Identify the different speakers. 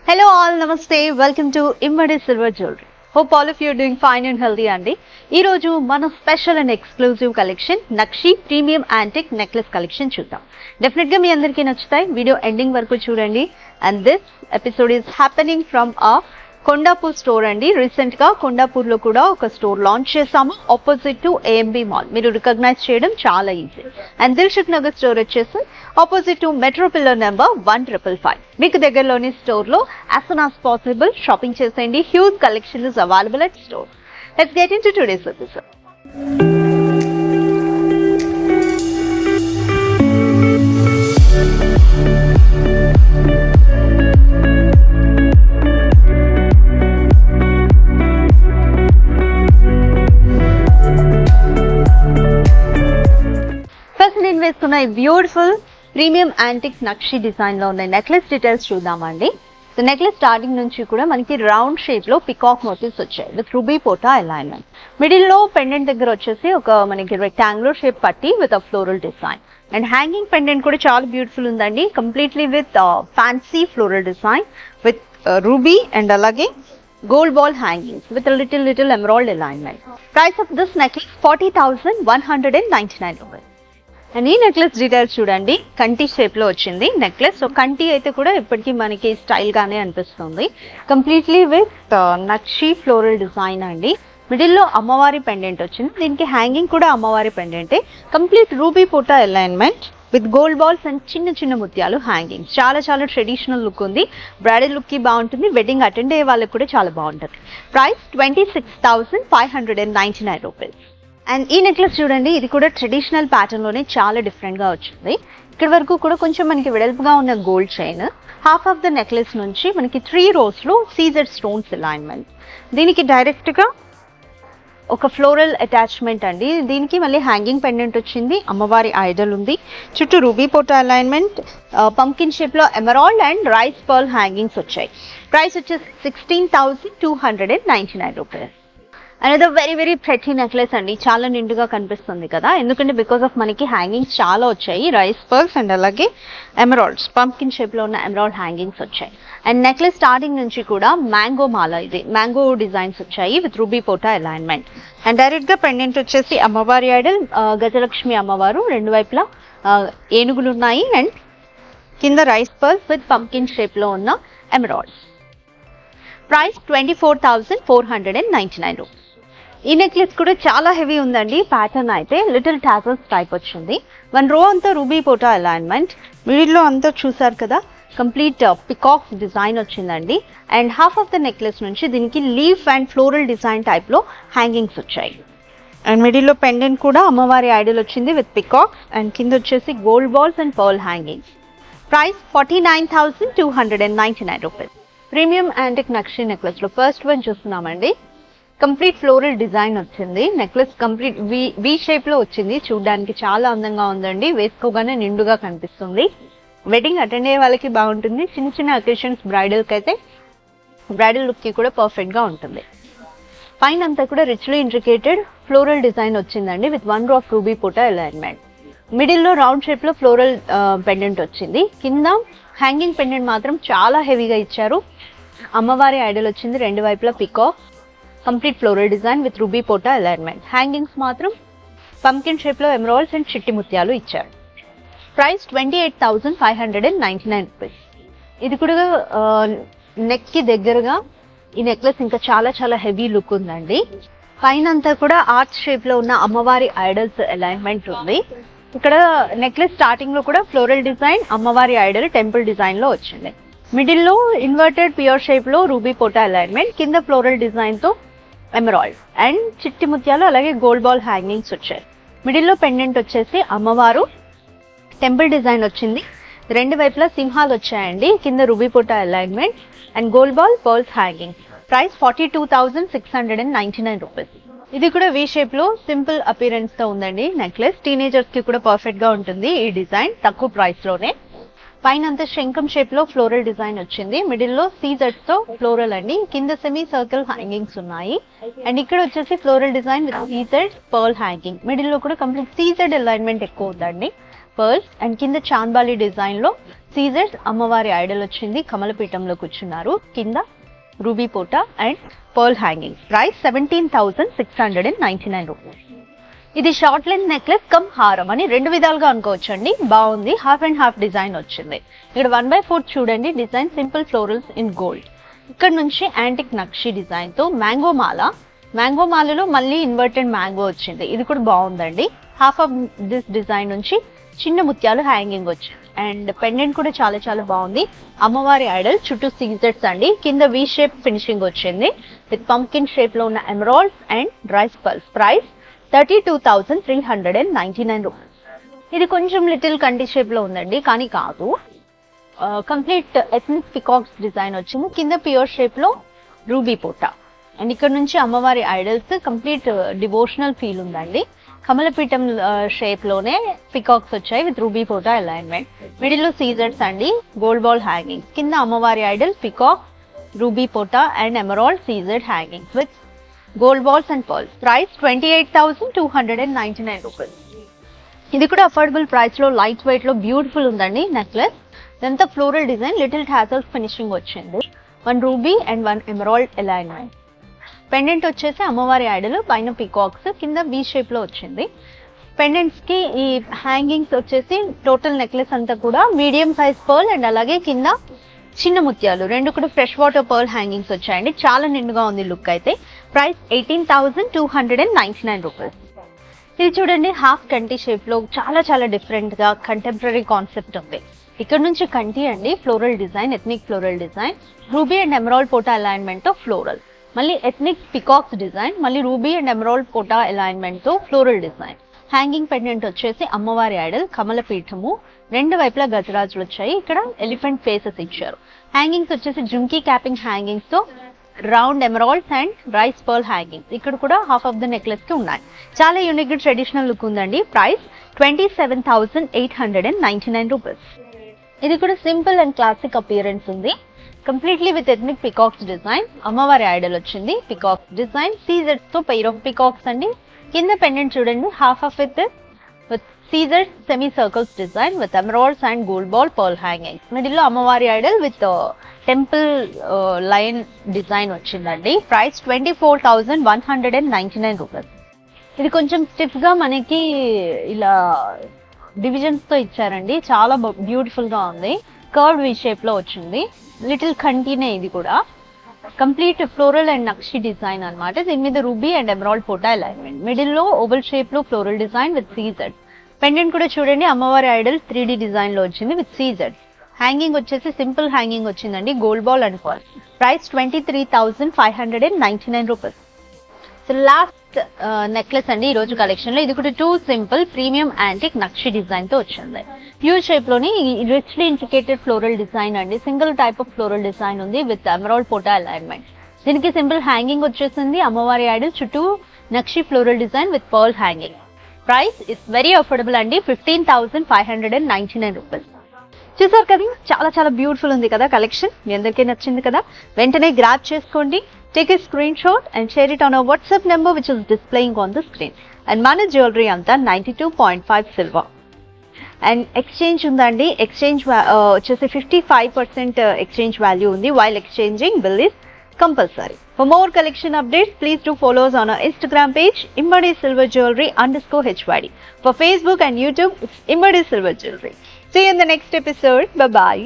Speaker 1: Hello all, namaste. Welcome to Immadi Silver Jewelry. Hope all of you are doing fine and healthy andi. Ee roju mana special and exclusive collection Nakshi Premium Antique Necklace collection chuddam. Definitely ga mee andariki nachutayi. Video ending varaku chudandi. And this episode is happening from our Kondapur store అండి. Recent గా కొండాపూర్ లో కూడా ఒక store launch చేసాము opposite to AMB mall. మీరు recognise చేయడం చాలా easy. And Dilsukhnagar store వచ్చేసి opposite to metro pillar number 155. మీకు దగ్గరలోని స్టోర్ లో as soon as possible shopping చేసేయండి. Huge collection is available at store. Let's get into today's episode. వేసుకున్న beautiful premium antique నక్షి design లో ఉన్న నెక్లెస్ డీటెయిల్స్ చూద్దామండి. So necklace starting నుంచి కూడా మనకి రౌండ్ షేప్ లో పికాక్ మోటివ్స్ వచ్చాయి విత్ రూబీ పోటా అలైన్మెంట్. మిడిల్ లో పెండెంట్ దగ్గర వచ్చేసి ఒక మనకి రెక్టాంగులర్ షేప్ పట్టి with a floral design. And hanging pendant కూడా చాలా బ్యూటిఫుల్ ఉందండి. Completely with fancy floral design with ruby and అలాగే gold ball hangings with a little emerald alignment. Price of this necklace 40,199 rupees. And ఈ necklace details చూడండి. కంటి shape లో వచ్చింది necklace. So కంటి అయితే కూడా ఇప్పటికీ మనకి స్టైల్ గానే అనిపిస్తుంది. Completely with nakshi floral design అండి. మిడిల్ లో అమ్మవారి పెండెంట్ వచ్చింది. దీనికి హ్యాంగింగ్ కూడా అమ్మవారి పెండెంటే. కంప్లీట్ రూబీ పోటా alignment with gold balls and చిన్న చిన్న ముత్యాలు హ్యాంగింగ్స్. చాలా ట్రెడిషనల్ లుక్ ఉంది. బ్రైడల్ లుక్ కి బాగుంటుంది. వెడ్డింగ్ అటెండ్ అయ్యే వాళ్ళకి కూడా చాలా బాగుంటుంది. Price 26,599 rupees. అండ్ ఈ నెక్లెస్ చూడండి, ఇది కూడా ట్రెడిషనల్ ప్యాటర్న్ లోనే చాలా డిఫరెంట్ గా వచ్చింది. ఇక్కడ వరకు కూడా కొంచెం మనకి వెడల్పుగా ఉన్న gold chain. Half of the necklace నుంచి మనకి 3 rows లో సీజెడ్ స్టోన్స్ అలైన్మెంట్. దీనికి డైరెక్ట్ గా ఒక ఫ్లోరల్ అటాచ్మెంట్ అండి. దీనికి మళ్ళీ హ్యాంగింగ్ పెండెంట్ వచ్చింది. అమ్మవారి ఐడల్ ఉంది. చుట్టూ రూబీ పోటా అలైన్మెంట్, పంకిన్ షేప్ లో emerald and rice pearl hangings వచ్చాయి. ప్రైస్ వచ్చేసి 16,299 rupees. Another very pretty necklace అండి. చాలా నిండుగా కనిపిస్తుంది కదా, ఎందుకంటే బికాస్ ఆఫ్ మనకి హ్యాంగింగ్స్ చాలా వచ్చాయి. రైస్ పర్ల్స్ అండ్ అలాగే ఎమరాల్డ్స్, పంకిన్ షేప్ లో ఉన్న ఎమరాల్డ్ హ్యాంగింగ్స్ వచ్చాయి. అండ్ నెక్లెస్ స్టార్టింగ్ నుంచి కూడా మ్యాంగో మాల, ఇది మ్యాంగో డిజైన్స్ వచ్చాయి విత్ రూబీ పోటా అలైన్మెంట్. అండ్ డైరెక్ట్ గా పెండెంట్ వచ్చేసి అమ్మవారి ఐడల్, గజలక్ష్మి అమ్మవారు, రెండు వైపులా ఏనుగులు ఉన్నాయి. అండ్ కింద rice pearls with pumpkin shape లో ఉన్న ఎమరాల్డ్స్. Price 24,499 rupees. ఈ నెక్లెస్ కూడా చాలా హెవీ ఉందండి. ప్యాటర్న్ అయితే లిటిల్ టాజల్స్ టైప్ వచ్చింది. 1 row అంతా రూబీ పోటా అలైన్మెంట్. మిడిల్ లో అంతా చూసారు కదా, కంప్లీట్ పికాక్ డిజైన్ వచ్చిందండి. And half of the necklace నుంచి దీనికి leaf and floral design type లో హ్యాంగింగ్స్ వచ్చాయి. అండ్ మిడిల్ లో పెండెంట్ కూడా అమ్మవారి ఐడల్ వచ్చింది విత్ పికాక్స్. అండ్ కింద వచ్చేసి gold balls and pearl hangings. Price 49,299 rupees. Premium antique nakshi necklace లో ఫస్ట్ వన్ చూస్తున్నామండి. కంప్లీట్ ఫ్లోరల్ డిజైన్ వచ్చింది. నెక్లెస్ కంప్లీట్ వి షేప్ లో వచ్చింది. చూడడానికి చాలా అందంగా ఉందండి. వేసుకోగానే నిండుగా కనిపిస్తుంది. వెడ్డింగ్ అటెండ్ అయ్యే వాళ్ళకి బాగుంటుంది. చిన్న అకేషన్స్ బ్రైడల్ కి అయితే బ్రైడల్ లుక్ కి కూడా పర్ఫెక్ట్ గా ఉంటుంది. పైన అంతా కూడా రిచ్లీ ఇంట్రికేటెడ్ ఫ్లోరల్ డిజైన్ వచ్చిందండి విత్ 1 row ఆఫ్ రూబీ పోటా అలైన్మెంట్. మిడిల్ లో రౌండ్ షేప్ లో ఫ్లోరల్ పెండెంట్ వచ్చింది. కింద హ్యాంగింగ్ పెండెంట్ మాత్రం చాలా హెవీగా ఇచ్చారు. అమ్మవారి ఐడల్ వచ్చింది. రెండు వైపులా peacock, complete floral design with ruby పోటా అలైన్మెంట్. హ్యాంగింగ్స్ మాత్రం పంకిన్ షేప్ లో ఎమరాల్డ్స్ అండ్ చిట్టి ముత్యాలు ఇచ్చారు. Price 28,599 rupees. ఇది కూడా నెక్ కి దగ్గరగా ఈ నెక్లెస్ ఇంకా చాలా హెవీ లుక్ ఉందండి. పైన అంతా కూడా ఆర్చ్ షేప్ లో ఉన్న అమ్మవారి ఐడల్స్ అలైన్మెంట్ ఉంది. ఇక్కడ నెక్లెస్ స్టార్టింగ్ లో కూడా ఫ్లోరల్ డిజైన్, అమ్మవారి ఐడల్ టెంపుల్ డిజైన్ లో వచ్చింది. మిడిల్ లో ఇన్వర్టెడ్ ప్యూర్ షేప్ లో రూబీ పోటా అలైన్మెంట్, కింద ఫ్లోరల్ డిజైన్ తో ఎమరాల్డ్ అండ్ చిట్టి ముత్యాలు అలాగే గోల్డ్ బాల్ హ్యాంగింగ్స్ వచ్చాయి. మిడిల్ లో పెండెంట్ వచ్చేసి అమ్మవారు, టెంపుల్ డిజైన్ వచ్చింది. రెండు వైపులా సింహాలు వచ్చాయండి. కింద రూబీ పోటా alignment and gold ball pearls hangings. Price 42,699 rupees. ఇది కూడా వి షేప్ లో సింపుల్ అపీరెన్స్ తో ఉందండి నెక్లెస్. టీనేజర్స్ కి కూడా పర్ఫెక్ట్ గా ఉంటుంది ఈ డిజైన్, తక్కువ ప్రైస్ లోనే. పైన అంతా శంఖం షేప్ లో ఫ్లోరల్ డిజైన్ వచ్చింది. మిడిల్ లో సీజెడ్స్ తో ఫ్లోరల్ అండి. కింద సెమీ సర్కిల్ హ్యాంగింగ్స్ ఉన్నాయి. అండ్ ఇక్కడ వచ్చేసి floral design with CZ pearl hanging. Middle లో కూడా కంప్లీట్ సీజెడ్ అలైన్మెంట్ ఎక్కువ ఉందండి. పర్ల్స్ అండ్ కింద చాంబాలి డిజైన్ లో సీజర్స్ అమ్మవారి ఐడల్ వచ్చింది, కమలపీఠంలో కూర్చున్నారు, కింద రూబీ పోట and pearl hanging. Price 17,699 rupees. ఇది షార్ట్ లెంత్ నెక్లెస్ కమ్ హారం అని రెండు విధాలుగా అనుకోవచ్చు అండి. బాగుంది, హాఫ్ అండ్ హాఫ్ డిజైన్ వచ్చింది. ఇక్కడ 1/4 చూడండి design, simple florals in gold. ఇక్కడ నుంచి యాంటిక్ నక్షి డిజైన్ తో మ్యాంగో మాల, మ్యాంగో మాలలో మళ్ళీ ఇన్వర్టెడ్ మ్యాంగో వచ్చింది, ఇది కూడా బాగుందండి. హాఫ్ ఆఫ్ దిస్ డిజైన్ నుంచి చిన్న ముత్యాలు హ్యాంగింగ్ వచ్చింది అండ్ పెండెంట్ కూడా చాలా చాలా బాగుంది. అమ్మవారి ఐడల్ చుట్టూ సీజర్స్ అండి, కింద వి షేప్ ఫినిషింగ్ వచ్చింది విత్ పంకిన్ షేప్ లో ఉన్న emeralds and rice pearls. Price 32,399 rupees. ఇది కొంచెం లిటిల్ కంటి షేప్ లో ఉందండి, కానీ కాదు, కంప్లీట్ ఎథ్నిక్ పికాక్స్ డిజైన్ వచ్చింది, కింద ప్యూర్ షేప్ లో రూబీ పోట అండ్ ఇక్కడ నుంచి అమ్మవారి ఐడల్స్ కంప్లీట్ డివోషనల్ ఫీల్ ఉందండి. కమలపీఠం షేప్ లోనే పికాక్స్ వచ్చాయి విత్ రూబీ పోట అలైన్మెంట్. మిడిల్ లో సీజర్స్ అండి, గోల్డ్ బాల్ హ్యాంగింగ్, కింద అమ్మవారి ఐడల్ పికాక్, రూబీ పోట అండ్ ఎమరాల్డ్ సీజర్డ్ hangings with gold balls and pearls. Price 28,299 rupees. ఇది కూడా అఫోర్డబుల్ ప్రైస్ లో లైట్ వెయిట్ లో బ్యూటిఫుల్ ఉందండి నెక్లెస్. ఇదంతా floral design, little tassels finishing వచ్చింది, 1 ruby and 1 emerald alignment. Pendant వచ్చేసి అమ్మవారి ఐడల్, పైన పికాక్స్, కింద వి షేప్ లో వచ్చింది. పెండెంట్స్ కి ఈ హ్యాంగింగ్స్ వచ్చేసి టోటల్ నెక్లెస్ అంతా కూడా మీడియం సైజ్ పర్ల్ అండ్ అలాగే కింద చిన్న ముత్యాలు రెండు కూడా ఫ్రెష్ వాటర్ పర్ల్ హ్యాంగింగ్స్ వచ్చాయండి. చాలా నిండుగా ఉంది లుక్ అయితే. Price 18,299 rupees. ఇది చూడండి, హాఫ్ కంటి షేప్ లో చాలా చాలా డిఫరెంట్ గా కంటెంపరీ కాన్సెప్ట్ ఉంది. ఇక్కడ నుంచి కంటి అండి, floral design, ethnic floral design, ruby and emerald పోటా అలైన్మెంట్ తో ఫ్లోరల్, మళ్ళీ ఎథ్నిక్ పికాక్స్ డిజైన్, మళ్ళీ రూబీ అండ్ ఎమరాల్డ్ పోటా అలైన్మెంట్ తో ఫ్లోరల్ డిజైన్. హ్యాంగింగ్ పెండెంట్ వచ్చేసి అమ్మవారి ఐడల్, కమలపీఠము, రెండు వైపులా గజరాజులు వచ్చాయి, ఇక్కడ ఎలిఫెంట్ ఫేసెస్ ఇచ్చారు. హ్యాంగింగ్స్ వచ్చేసి జుంకీ క్యాపింగ్ హ్యాంగింగ్స్ తో round emeralds and rice pearl hangings, ఇక్కడ కూడా హాఫ్ ఆఫ్ ద నెక్లెస్ కి ఉన్నాయి. చాలా యూనిక్ ట్రెడిషనల్ లుక్ ఉందండి. Price 27,899 rupees. ఇది కూడా సింపుల్ అండ్ క్లాసిక్ అపియరెన్స్ ఉంది, completely with ethnic peacocks design. అమ్మవారి ఐడల్ వచ్చింది, పికాక్స్ డిజైన్, సీజర్స్ తో పెయిర్ ఆఫ్ పికాక్స్ అండి. కింద పెండెంట్ చూడండి, హాఫ్ ఆఫ్ విత్ సీజర్స్ semi circles design with emeralds and gold ball pearl hanging. Middle లో అమ్మవారి idol with temple line design వచ్చిందండి. Price 24,199 rupees. ఇది కొంచెం స్టిఫ్ గా మనకి ఇలా డివిజన్స్ తో ఇచ్చారండి, చాలా బ్యూటిఫుల్ గా ఉంది. కర్వ్డ్ వి షేప్ లో వచ్చింది, లిటిల్ కంటినే. ఇది కూడా కంప్లీట్ ఫ్లోరల్ అండ్ నక్షి డిజైన్ అన్నమాట. దీని మీద రూబీ అండ్ ఎమరాల్డ్ పోటా అలైన్మెంట్, మిడిల్ లో ఓవల్ షేప్ లో floral design with CZ. Pendant కూడా చూడండి, అమ్మవారి ఐడల్ 3D డిజైన్ లో వచ్చింది విత్ సీజెడ్. హ్యాంగింగ్ వచ్చేసి సింపుల్ హ్యాంగింగ్ వచ్చిందండి, gold ball and pearl. Price 23,599 rupees. So last necklace అండి ఈ రోజు కలెక్షన్ లో. ఇది కూడా టూ సింపుల్ ప్రీమియం యాంటిక్ నక్షి డిజైన్ తో వచ్చింది. యూ షేప్ లోని రిచ్లీ ఇంట్రికేటెడ్ ఫ్లోరల్ డిజైన్ అండి, single type of floral design ఉంది విత్ ఎమరాల్డ్ పోటా అలైన్మెంట్. దీనికి సింపుల్ హ్యాంగింగ్ వచ్చేసింది, అమ్మవారి ఐడల్ చుట్టూ నక్షి floral design with pearl hanging. Price is very affordable అండి, 15,599 రూపీస్. చూసారు కదా, చాలా చాలా బ్యూటిఫుల్ ఉంది కదా కలెక్షన్. మీ అందరికీ నచ్చింది కదా, వెంటనే గ్రాబ్ చేసుకోండి. Take a screenshot and share it on our WhatsApp number which is displaying on the screen. And మన జ్యువెలరీ అంతా 92.5 సిల్వర్. అండ్ ఎక్స్చేంజ్ ఉందండి, ఎక్స్చేంజ్ వచ్చేసి 55% ఎక్స్చేంజ్ వాల్యూ ఉంది. While exchanging bill is compulsory. For more collection updates, please do follow us on our Instagram page Immadi Silver Jewelry _HYD. For Facebook and YouTube, it's Immadi Silver Jewelry. See you in the next episode. Bye bye.